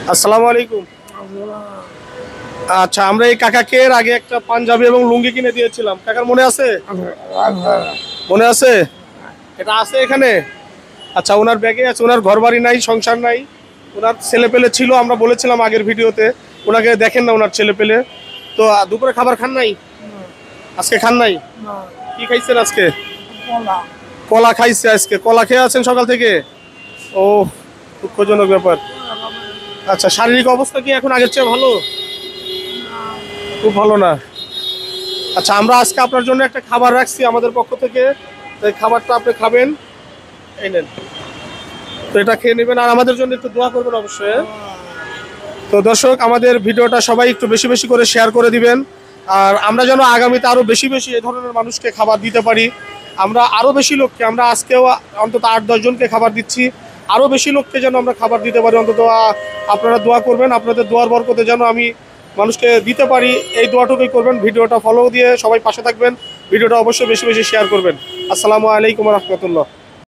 আসসালামু আলাইকুম। আচ্ছা, আমরা এই কাকাকে এর আগে একটা পাঞ্জাবি এবং লুঙ্গি কিনে দিয়েছিলাম, কাকার মনে আছে? মনে আছে? এটা আছে এখানে? আচ্ছা, ওনার ব্যাগে আছে। ওনার ঘর বাড়ি নাই, সংসার নাই, ওনার ছেলে পেলে ছিল, আমরা বলেছিলাম আগের ভিডিওতে। ওনাকে দেখেন না, ওনার ছেলে পেলে। তো দুপুরে খাবার খান নাই? আজকে খান নাই? কি খাইছেন আজকে? কলা খাইছে আজকে। কলা খেয়ে আছেন সকাল থেকে? ও, দুঃখজনক ব্যাপার। আচ্ছা, শারীরিক অবস্থা কি এখন আগের চেয়ে ভালো? খুব ভালো না। আচ্ছা, আমরা আজকে আপনার জন্য একটা খাবার রাখছি আমাদের পক্ষ থেকে। তো এই খাবারটা আপনি খাবেন। এই নেন। তো এটা খেয়ে নেবেন আর আমাদের জন্য একটু দোয়া করবেন অবশ্যই, হ্যাঁ? তো দর্শক, আমাদের ভিডিওটা সবাই একটু বেশি বেশি করে শেয়ার করে দিবেন। আর আমরা যেন আগামীতে আরো বেশি বেশি এই ধরনের মানুষকে খাবার দিতে পারি। আমরা আরো বেশি লোককে, আমরা আজকেও অন্তত 8-10 জনকে খাবার দিচ্ছি। আরো বেশি লোককে যেন আমরা খাবার দিতে পারি। অন্তত আপনারা দোয়া করবেন, আপনাদের দোয়ার বরকতে যেন আমি মানুষকে দিতে পারি, এই দোয়াটুকুই করবেন। ভিডিওটা ফলো দিয়ে সবাই পাশে থাকবেন। ভিডিওটা অবশ্যই বেশি বেশি শেয়ার করবেন। আসসালামু আলাইকুম রহমতুল্লাহ।